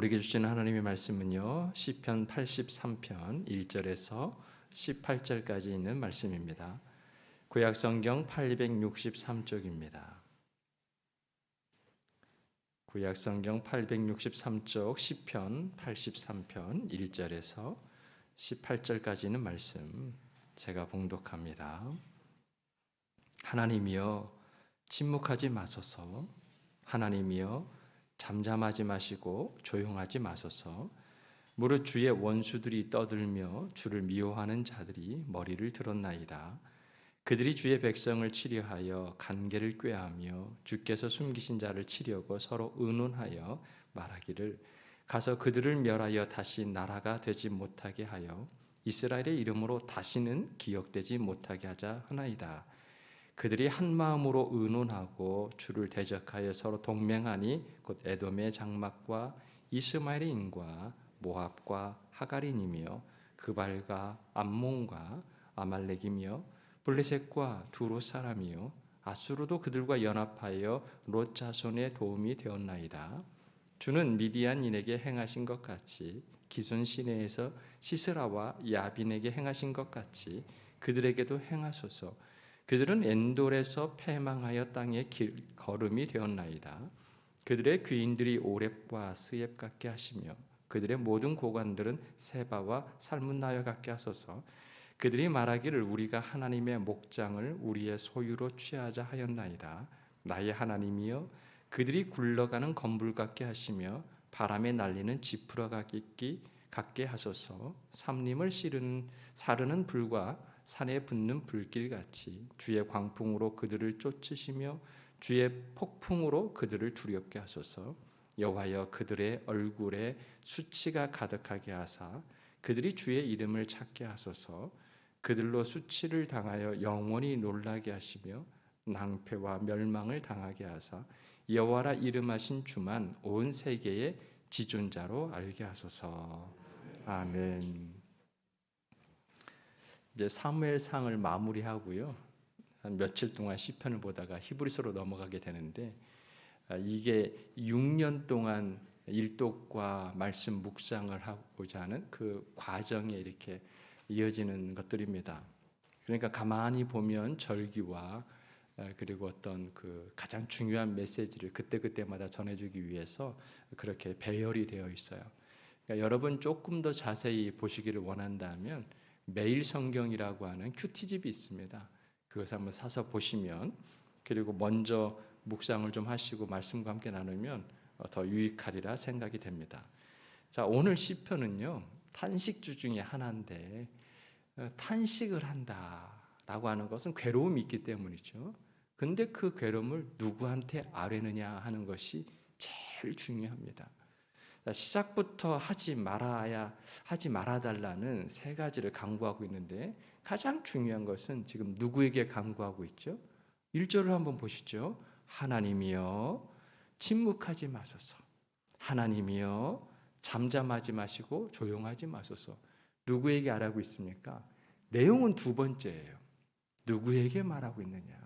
우리에게 주시는 하나님의 말씀은요, 시편 83편 1절에서 18절까지 있는 말씀입니다. 구약 성경 863쪽입니다. 구약 성경 863쪽 시편 83편 1절에서 18절까지 있는 말씀 제가 봉독합니다. 하나님이여 침묵하지 마소서. 하나님이여 잠잠하지 마시고 조용하지 마소서. 무릇 주의 원수들이 떠들며 주를 미워하는 자들이 머리를 들었나이다. 그들이 주의 백성을 치려하여 간계를 꾀하며 주께서 숨기신 자를 치려고 서로 의논하여 말하기를 가서 그들을 멸하여 다시 나라가 되지 못하게 하여 이스라엘의 이름으로 다시는 기억되지 못하게 하자 하나이다. 그들이 한 마음으로 의논하고 주를 대적하여 서로 동맹하니 곧 에돔의 장막과 이스마엘의 인과 모압과 하갈인이며 그발과 암몬과 아말렉이며 블레셋과 두로 사람이요 아수르도 그들과 연합하여 롯 자손의 도움이 되었나이다. 주는 미디안인에게 행하신 것 같이 기손 시내에서 시스라와 야빈에게 행하신 것 같이 그들에게도 행하소서. 그들은 엔돌에서 패망하여 땅의 걸음이 되었나이다. 그들의 귀인들이 오렙과 스옙 같게 하시며 그들의 모든 고관들은 세바와 살문나여 같게 하소서. 그들이 말하기를 우리가 하나님의 목장을 우리의 소유로 취하자 하였나이다. 나의 하나님이여 그들이 굴러가는 건불 같게 하시며 바람에 날리는 지푸라 같게 하소서. 삼림을 사르는 불과 산에 붙는 불길같이 주의 광풍으로 그들을 쫓으시며 주의 폭풍으로 그들을 두렵게 하소서. 여호와여 그들의 얼굴에 수치가 가득하게 하사 그들이 주의 이름을 찾게 하소서. 그들로 수치를 당하여 영원히 놀라게 하시며 낭패와 멸망을 당하게 하사 여호와라 이름하신 주만 온 세계의 지존자로 알게 하소서. 아멘. 이제 사무엘상을 마무리하고요. 한 며칠 동안 시편을 보다가 히브리서로 넘어가게 되는데 이게 6년 동안 일독과 말씀 묵상을 하고자 하는 그 과정에 이렇게 이어지는 것들입니다. 그러니까 가만히 보면 절기와 그리고 어떤 그 가장 중요한 메시지를 그때그때마다 전해주기 위해서 그렇게 배열이 되어 있어요. 그러니까 여러분 조금 더 자세히 보시기를 원한다면 매일 성경이라고 하는 큐티집이 있습니다. 그것을 한번 사서 보시면 그리고 먼저 묵상을 좀 하시고 말씀과 함께 나누면 더 유익하리라 생각이 됩니다. 자, 오늘 시편은요 탄식주 중에 하나인데 탄식을 한다라고 하는 것은 괴로움이 있기 때문이죠. 근데 그 괴로움을 누구한테 아뢰느냐 하는 것이 제일 중요합니다. 시작부터 하지 말아달라는 세 가지를 강구하고 있는데 가장 중요한 것은 지금 누구에게 강구하고 있죠? 1절을 한번 보시죠. 하나님이여 침묵하지 마소서. 하나님이여 잠잠하지 마시고 조용하지 마소서. 누구에게 말하고 있습니까? 내용은 두 번째예요. 누구에게 말하고 있느냐?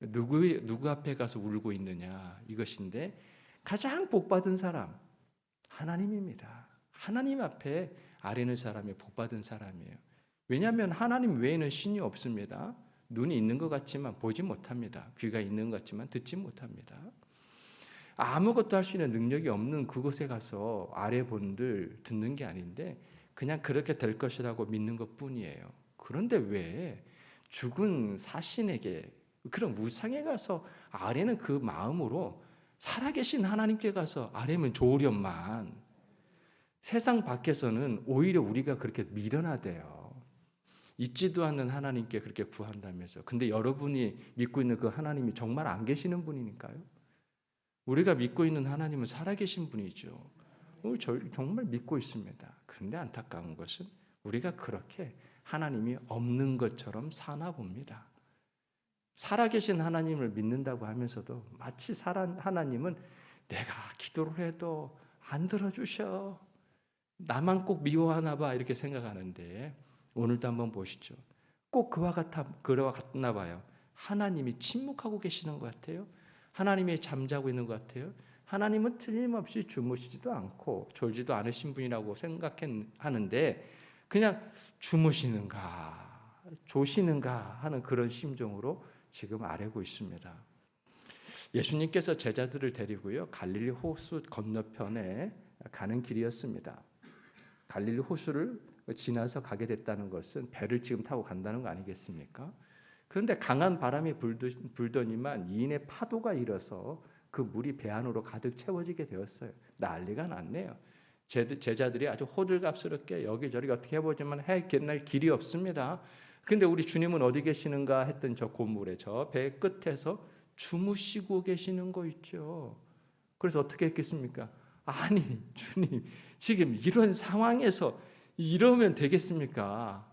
누구 앞에 가서 울고 있느냐? 이것인데 가장 복받은 사람 하나님입니다. 하나님 앞에 아뢰는 사람이 복받은 사람이에요. 왜냐하면 하나님 외에는 신이 없습니다. 눈이 있는 것 같지만 보지 못합니다. 귀가 있는 것 같지만 듣지 못합니다. 아무것도 할 수 있는 능력이 없는 그곳에 가서 아뢰본들 듣는 게 아닌데 그냥 그렇게 될 것이라고 믿는 것뿐이에요. 그런데 왜 죽은 사신에게 그런 우상에 가서 아뢰는 그 마음으로 살아계신 하나님께 가서 아뢰면 좋으련만 세상 밖에서는 오히려 우리가 그렇게 미련하대요. 있지도 않는 하나님께 그렇게 구한다면서. 근데 여러분이 믿고 있는 그 하나님이 정말 안 계시는 분이니까요. 우리가 믿고 있는 하나님은 살아계신 분이죠. 정말 믿고 있습니다. 그런데 안타까운 것은 우리가 그렇게 하나님이 없는 것처럼 사나 봅니다. 살아계신 하나님을 믿는다고 하면서도 마치 하나님은 내가 기도를 해도 안 들어주셔. 나만 꼭 미워하나 봐 이렇게 생각하는데 오늘도 한번 보시죠. 꼭 그와 같나 봐요. 하나님이 침묵하고 계시는 것 같아요. 하나님이 잠자고 있는 것 같아요. 하나님은 틀림없이 주무시지도 않고 졸지도 않으신 분이라고 생각하는데 그냥 주무시는가 조시는가 하는 그런 심정으로 지금 아뢰고 있습니다. 예수님께서 제자들을 데리고요 갈릴리 호수 건너편에 가는 길이었습니다. 갈릴리 호수를 지나서 가게 됐다는 것은 배를 지금 타고 간다는 거 아니겠습니까? 그런데 강한 바람이 불더니만 이인의 파도가 일어서 그 물이 배 안으로 가득 채워지게 되었어요. 난리가 났네요. 제자들이 아주 호들갑스럽게 여기저기 어떻게 해보지만 해낼 길이 없습니다. 근데 우리 주님은 어디 계시는가 했던 저 고물에 저 배 끝에서 주무시고 계시는 거 있죠. 그래서 어떻게 했겠습니까? 아니 주님 지금 이런 상황에서 이러면 되겠습니까?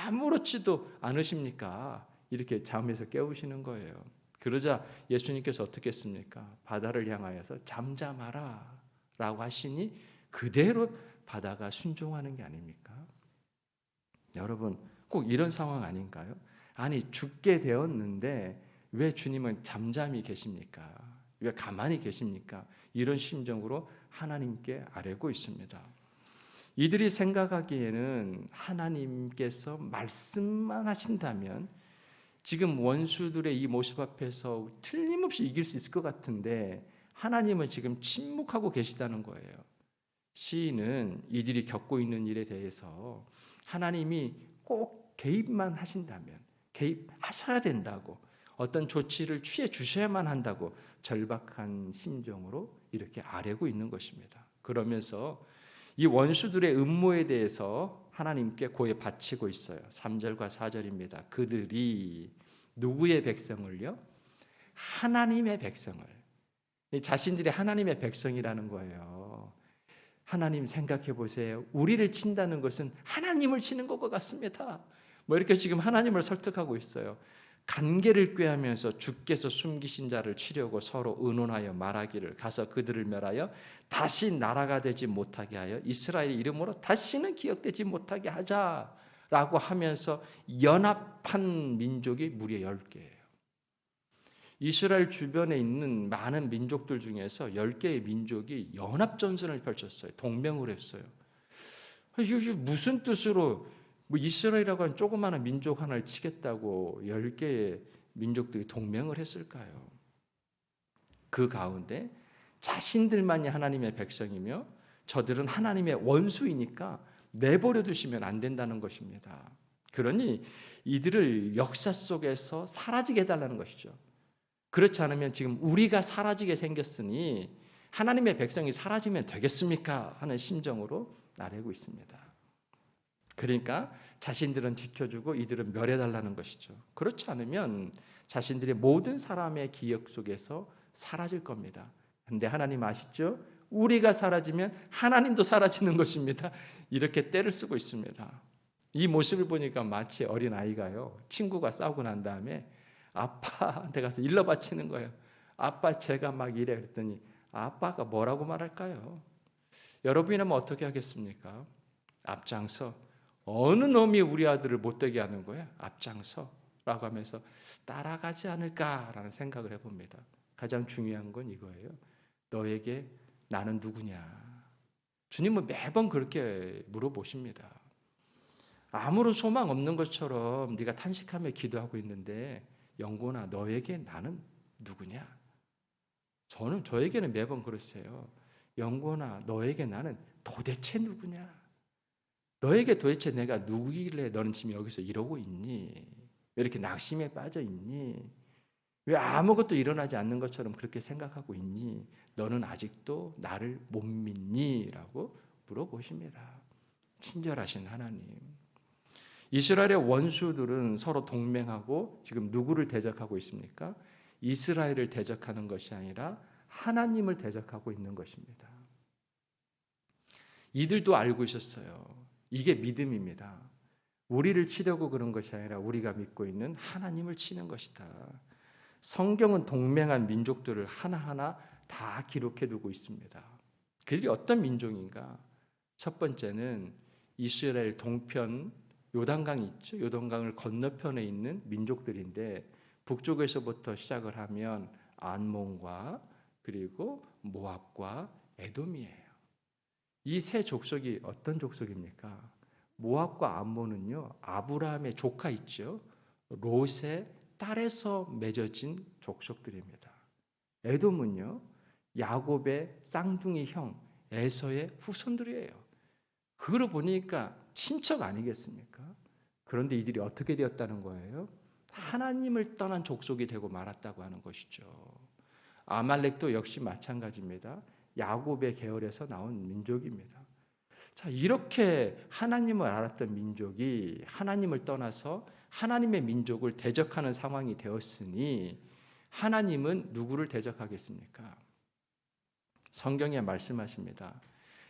아무렇지도 않으십니까? 이렇게 잠에서 깨우시는 거예요. 그러자 예수님께서 어떻게 했습니까? 바다를 향하여서 잠잠하라 라고 하시니 그대로 바다가 순종하는 게 아닙니까? 여러분 꼭 이런 상황 아닌가요? 아니 죽게 되었는데 왜 주님은 잠잠히 계십니까? 왜 가만히 계십니까? 이런 심정으로 하나님께 아뢰고 있습니다. 이들이 생각하기에는 하나님께서 말씀만 하신다면 지금 원수들의 이 모습 앞에서 틀림없이 이길 수 있을 것 같은데 하나님은 지금 침묵하고 계시다는 거예요. 시인은 이들이 겪고 있는 일에 대해서 하나님이 꼭 개입만 하신다면 개입하셔야 된다고 어떤 조치를 취해 주셔야만 한다고 절박한 심정으로 이렇게 아뢰고 있는 것입니다. 그러면서 이 원수들의 음모에 대해서 하나님께 고해 바치고 있어요. 3절과 4절입니다. 그들이 누구의 백성을요? 하나님의 백성을. 자신들이 하나님의 백성이라는 거예요. 하나님 생각해 보세요. 우리를 친다는 것은 하나님을 치는 것과 같습니다. 뭐 이렇게 지금 하나님을 설득하고 있어요. 간계를 꾀하면서 주께서 숨기신 자를 치려고 서로 의논하여 말하기를 가서 그들을 멸하여 다시 나라가 되지 못하게 하여 이스라엘의 이름으로 다시는 기억되지 못하게 하자라고 하면서 연합한 민족이 무려 10개예요. 이스라엘 주변에 있는 많은 민족들 중에서 10개의 민족이 연합전선을 펼쳤어요. 동맹을 했어요. 이게 무슨 뜻으로 이스라엘이라고 하는 조그마한 민족 하나를 치겠다고 10개의 민족들이 동맹을 했을까요? 그 가운데 자신들만이 하나님의 백성이며 저들은 하나님의 원수이니까 내버려 두시면 안 된다는 것입니다. 그러니 이들을 역사 속에서 사라지게 해달라는 것이죠. 그렇지 않으면 지금 우리가 사라지게 생겼으니 하나님의 백성이 사라지면 되겠습니까? 하는 심정으로 나래고 있습니다. 그러니까 자신들은 지켜주고 이들은 멸해달라는 것이죠. 그렇지 않으면 자신들의 모든 사람의 기억 속에서 사라질 겁니다. 그런데 하나님 아시죠? 우리가 사라지면 하나님도 사라지는 것입니다. 이렇게 떼를 쓰고 있습니다. 이 모습을 보니까 마치 어린아이가요. 친구가 싸우고 난 다음에 아빠한테 가서 일러 바치는 거예요. 아빠 제가 막 이래 그랬더니 아빠가 뭐라고 말할까요? 여러분이라면 어떻게 하겠습니까? 앞장서 어느 놈이 우리 아들을 못되게 하는 거야? 앞장서 라고 하면서 따라가지 않을까라는 생각을 해봅니다. 가장 중요한 건 이거예요. 너에게 나는 누구냐? 주님은 매번 그렇게 물어보십니다. 아무런 소망 없는 것처럼 네가 탄식하며 기도하고 있는데 영곤아 너에게 나는 누구냐? 저에게는 매번 그러세요. 영곤아 너에게 나는 도대체 누구냐? 너에게 도대체 내가 누구길래 너는 지금 여기서 이러고 있니? 왜 이렇게 낙심에 빠져 있니? 왜 아무것도 일어나지 않는 것처럼 그렇게 생각하고 있니? 너는 아직도 나를 못 믿니? 라고 물어보십니다. 친절하신 하나님. 이스라엘의 원수들은 서로 동맹하고 지금 누구를 대적하고 있습니까? 이스라엘을 대적하는 것이 아니라 하나님을 대적하고 있는 것입니다. 이들도 알고 있었어요. 이게 믿음입니다. 우리를 치려고 그런 것이 아니라 우리가 믿고 있는 하나님을 치는 것이다. 성경은 동맹한 민족들을 하나하나 다 기록해 두고 있습니다. 그들이 어떤 민족인가? 첫 번째는 이스라엘 동편 요단강이 있죠. 요단강을 건너편에 있는 민족들인데 북쪽에서부터 시작을 하면 안몬과 그리고 모압과 에돔이에요. 이 세 족속이 어떤 족속입니까? 모압과 암몬은요, 아브라함의 조카 있죠. 롯의 딸에서 맺어진 족속들입니다. 에돔은요, 야곱의 쌍둥이 형 에서의 후손들이에요. 그걸 보니까 친척 아니겠습니까? 그런데 이들이 어떻게 되었다는 거예요? 하나님을 떠난 족속이 되고 말았다고 하는 것이죠. 아말렉도 역시 마찬가지입니다. 야곱의 계열에서 나온 민족입니다. 자, 이렇게 하나님을 알았던 민족이 하나님을 떠나서 하나님의 민족을 대적하는 상황이 되었으니 하나님은 누구를 대적하겠습니까? 성경에 말씀하십니다.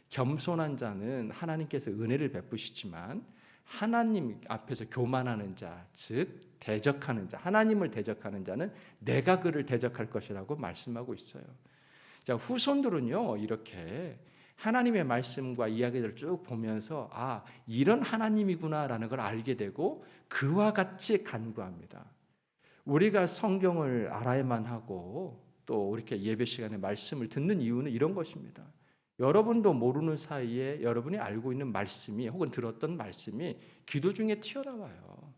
겸손한 자는 하나님께서 은혜를 베푸시지만 하나님 앞에서 교만하는 자, 즉 대적하는 자, 하나님을 대적하는 자는 내가 그를 대적할 것이라고 말씀하고 있어요. 자, 후손들은요, 이렇게 하나님의 말씀과 이야기들을 쭉 보면서 이런 하나님이구나라는 걸 알게 되고 그와 같이 간구합니다. 우리가 성경을 알아야만 하고 또 이렇게 예배 시간에 말씀을 듣는 이유는 이런 것입니다. 여러분도 모르는 사이에 여러분이 알고 있는 말씀이 혹은 들었던 말씀이 기도 중에 튀어나와요.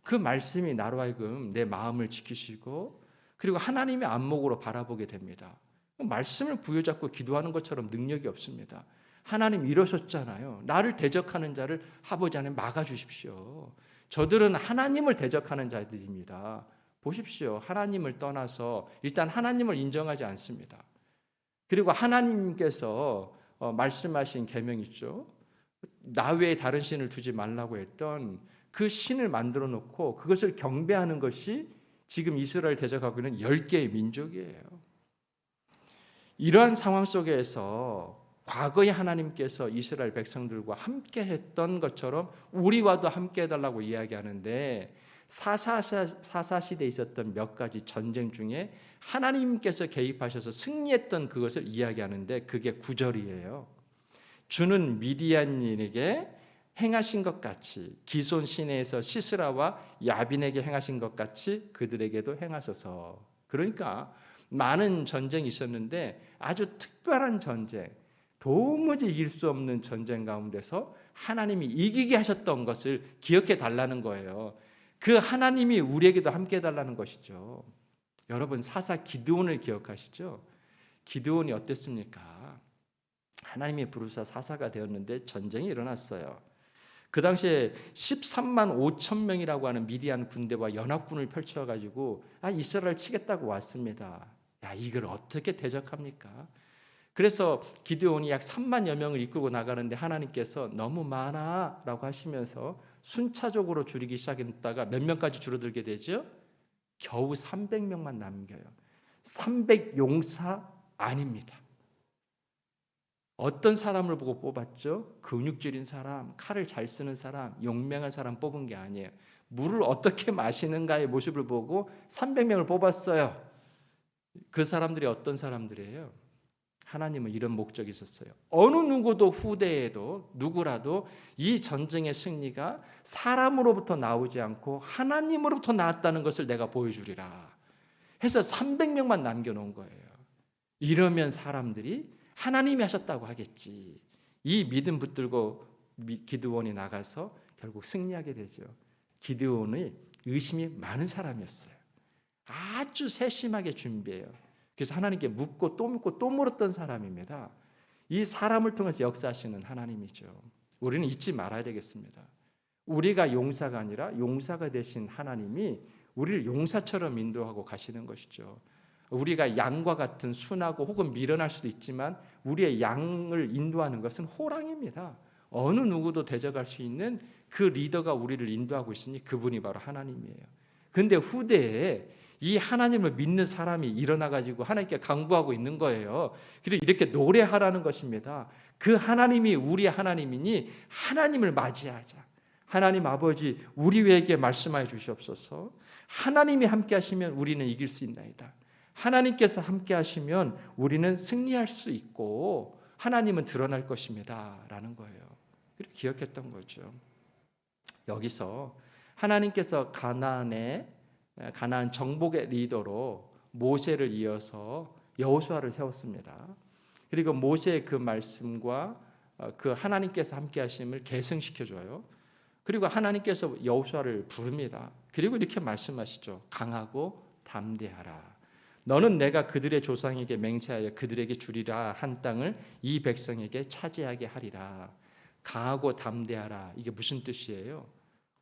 그 말씀이 나로 하여금 내 마음을 지키시고 그리고 하나님의 안목으로 바라보게 됩니다. 말씀을 부여잡고 기도하는 것처럼 능력이 없습니다. 하나님 이러셨잖아요. 나를 대적하는 자를 아버지 안에 막아주십시오. 저들은 하나님을 대적하는 자들입니다. 보십시오. 하나님을 떠나서 일단 하나님을 인정하지 않습니다. 그리고 하나님께서 말씀하신 계명 있죠. 나 외에 다른 신을 두지 말라고 했던 그 신을 만들어 놓고 그것을 경배하는 것이 지금 이스라엘 대적하고 있는 10개의 민족이에요. 이러한 상황 속에서 과거에 하나님께서 이스라엘 백성들과 함께 했던 것처럼 우리와도 함께 해달라고 이야기하는데 사사시대에 있었던 몇 가지 전쟁 중에 하나님께서 개입하셔서 승리했던 그것을 이야기하는데 그게 9절이에요. 주는 미디안인에게 행하신 것 같이 기손 시내에서 시스라와 야빈에게 행하신 것 같이 그들에게도 행하소서. 그러니까 많은 전쟁이 있었는데 아주 특별한 전쟁, 도무지 이길 수 없는 전쟁 가운데서 하나님이 이기게 하셨던 것을 기억해 달라는 거예요. 그 하나님이 우리에게도 함께 해달라는 것이죠. 여러분 사사 기드온을 기억하시죠? 기드온이 어땠습니까? 하나님이 부르사 사사가 되었는데 전쟁이 일어났어요. 그 당시에 13만 5천 명이라고 하는 미디안 군대와 연합군을 펼쳐가지고 이스라엘 치겠다고 왔습니다. 이걸 어떻게 대적합니까? 그래서 기드온이 약 3만여 명을 이끌고 나가는데 하나님께서 너무 많아라고 하시면서 순차적으로 줄이기 시작했다가 몇 명까지 줄어들게 되죠? 겨우 300명만 남겨요. 300용사 아닙니다. 어떤 사람을 보고 뽑았죠? 근육질인 사람, 칼을 잘 쓰는 사람, 용맹한 사람 뽑은 게 아니에요. 물을 어떻게 마시는가의 모습을 보고 300명을 뽑았어요. 그 사람들이 어떤 사람들이에요? 하나님은 이런 목적이 있었어요. 어느 누구도 후대에도 누구라도 이 전쟁의 승리가 사람으로부터 나오지 않고 하나님으로부터 나왔다는 것을 내가 보여주리라 해서 300명만 남겨놓은 거예요. 이러면 사람들이 하나님이 하셨다고 하겠지. 이 믿음 붙들고 기드온이 나가서 결국 승리하게 되죠. 기드온의 의심이 많은 사람이었어요. 아주 세심하게 준비해요. 그래서 하나님께 묻고 또 물었던 사람입니다. 이 사람을 통해서 역사하시는 하나님이죠. 우리는 잊지 말아야 되겠습니다. 우리가 용사가 아니라 용사가 되신 하나님이 우리를 용사처럼 인도하고 가시는 것이죠. 우리가 양과 같은 순하고 혹은 미련할 수도 있지만 우리의 양을 인도하는 것은 호랑입니다. 어느 누구도 대적할 수 있는 그 리더가 우리를 인도하고 있으니 그분이 바로 하나님이에요. 그런데 후대에 이 하나님을 믿는 사람이 일어나가지고 하나님께 간구하고 있는 거예요. 그리고 이렇게 노래하라는 것입니다. 그 하나님이 우리의 하나님이니 하나님을 맞이하자. 하나님 아버지 우리에게 말씀하여 주시옵소서. 하나님이 함께 하시면 우리는 이길 수 있나이다. 하나님께서 함께 하시면 우리는 승리할 수 있고 하나님은 드러날 것입니다 라는 거예요. 그렇게 기억했던 거죠. 여기서 하나님께서 가나안 정복의 리더로 모세를 이어서 여호수아를 세웠습니다. 그리고 모세의 그 말씀과 그 하나님께서 함께 하심을 계승시켜줘요. 그리고 하나님께서 여호수아를 부릅니다. 그리고 이렇게 말씀하시죠. 강하고 담대하라. 너는 내가 그들의 조상에게 맹세하여 그들에게 주리라 한 땅을 이 백성에게 차지하게 하리라. 강하고 담대하라. 이게 무슨 뜻이에요?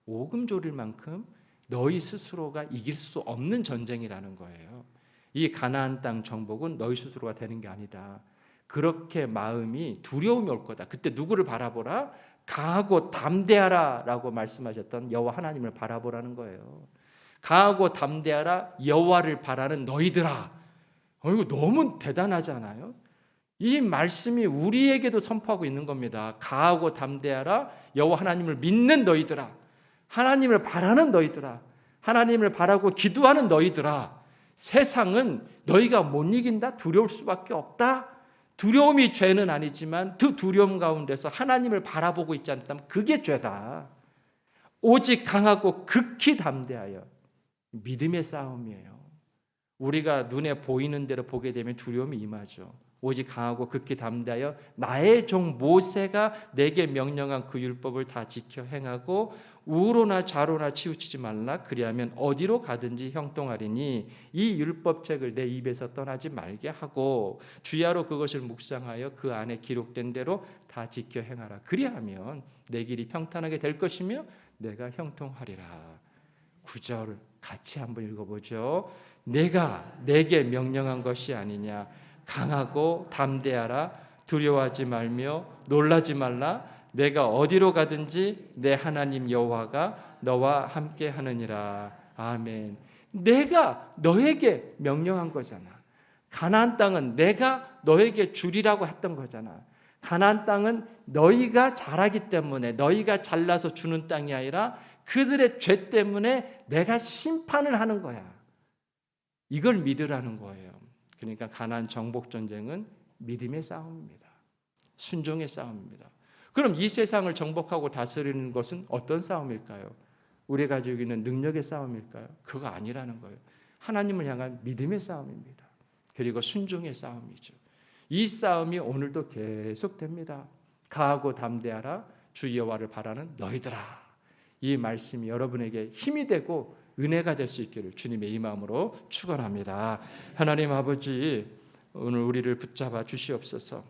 오금 조릴 만큼 너희 스스로가 이길 수 없는 전쟁이라는 거예요. 이 가나안 땅 정복은 너희 스스로가 되는 게 아니다. 그렇게 마음이 두려움이 올 거다. 그때 누구를 바라보라? 강하고 담대하라 라고 말씀하셨던 여호와 하나님을 바라보라는 거예요. 강하고 담대하라 여호와를 바라는 너희들아. 이거 너무 대단하잖아요. 이 말씀이 우리에게도 선포하고 있는 겁니다. 강하고 담대하라 여호와 하나님을 믿는 너희들아. 하나님을 바라는 너희들아. 하나님을 바라고 기도하는 너희들아. 세상은 너희가 못 이긴다? 두려울 수밖에 없다? 두려움이 죄는 아니지만 그 두려움 가운데서 하나님을 바라보고 있지 않다면 그게 죄다. 오직 강하고 극히 담대하여. 믿음의 싸움이에요. 우리가 눈에 보이는 대로 보게 되면 두려움이 임하죠. 오직 강하고 극히 담대하여 나의 종 모세가 내게 명령한 그 율법을 다 지켜 행하고 우로나 좌로나 치우치지 말라. 그리하면 어디로 가든지 형통하리니 이 율법책을 내 입에서 떠나지 말게 하고 주야로 그것을 묵상하여 그 안에 기록된 대로 다 지켜 행하라. 그리하면 내 길이 평탄하게 될 것이며 내가 형통하리라. 9절 같이 한번 읽어보죠. 내가 내게 명령한 것이 아니냐. 강하고 담대하라. 두려워하지 말며 놀라지 말라. 내가 어디로 가든지 내 하나님 여호와가 너와 함께 하느니라. 아멘. 내가 너에게 명령한 거잖아. 가나안 땅은 내가 너에게 주리라고 했던 거잖아. 가나안 땅은 너희가 잘하기 때문에 너희가 잘나서 주는 땅이 아니라 그들의 죄 때문에 내가 심판을 하는 거야. 이걸 믿으라는 거예요. 그러니까 가나안 정복 전쟁은 믿음의 싸움입니다. 순종의 싸움입니다. 그럼 이 세상을 정복하고 다스리는 것은 어떤 싸움일까요? 우리가 가지고 있는 능력의 싸움일까요? 그거 아니라는 거예요. 하나님을 향한 믿음의 싸움입니다. 그리고 순종의 싸움이죠. 이 싸움이 오늘도 계속됩니다. 강하고 담대하라 주 여호와를 바라는 너희들아. 이 말씀이 여러분에게 힘이 되고 은혜가 될 수 있기를 주님의 이 마음으로 축원합니다. 하나님 아버지, 오늘 우리를 붙잡아 주시옵소서.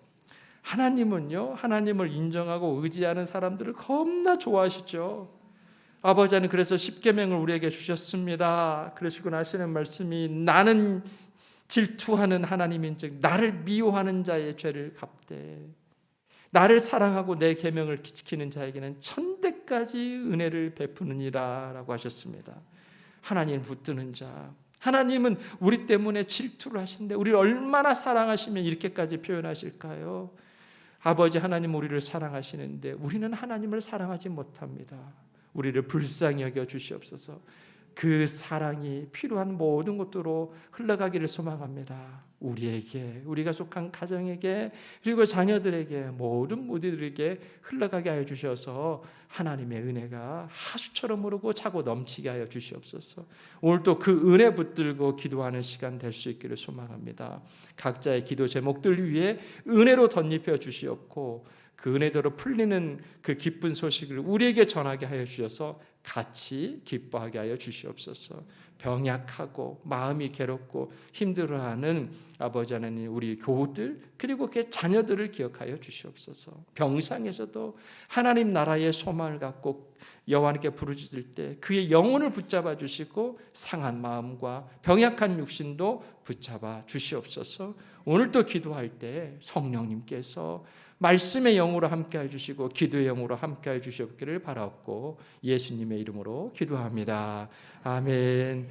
하나님은요, 하나님을 인정하고 의지하는 사람들을 겁나 좋아하시죠. 아버지 하나님, 그래서 십계명을 우리에게 주셨습니다. 그러시고 나시는 말씀이 나는 질투하는 하나님인즉 나를 미워하는 자의 죄를 갚되 나를 사랑하고 내 계명을 지키는 자에게는 천대까지 은혜를 베푸느니라 라고 하셨습니다. 하나님을 붙드는 자, 하나님은 우리 때문에 질투를 하시는데 우리를 얼마나 사랑하시면 이렇게까지 표현하실까요? 아버지 하나님, 우리를 사랑하시는데 우리는 하나님을 사랑하지 못합니다. 우리를 불쌍히 여겨 주시옵소서. 그 사랑이 필요한 모든 것으로 흘러가기를 소망합니다. 우리에게, 우리가 속한 가정에게, 그리고 자녀들에게, 모든 무리들에게 흘러가게 하여 주셔서 하나님의 은혜가 하수처럼 흐르고 차고 넘치게 하여 주시옵소서. 오늘도 그 은혜 붙들고 기도하는 시간 될 수 있기를 소망합니다. 각자의 기도 제목들 위에 은혜로 덧입혀 주시옵고 그 은혜대로 풀리는 그 기쁜 소식을 우리에게 전하게 하여 주셔서 같이 기뻐하게 하여 주시옵소서. 병약하고 마음이 괴롭고 힘들어하는 아버지 하나님, 우리 교우들 그리고 그 자녀들을 기억하여 주시옵소서. 병상에서도 하나님 나라의 소망을 갖고 여호와께 부르짖을 때 그의 영혼을 붙잡아 주시고 상한 마음과 병약한 육신도 붙잡아 주시옵소서. 오늘도 기도할 때 성령님께서 말씀의 영으로 함께해 주시고 기도의 영으로 함께해 주시옵기를 바라옵고 예수님의 이름으로 기도합니다. 아멘.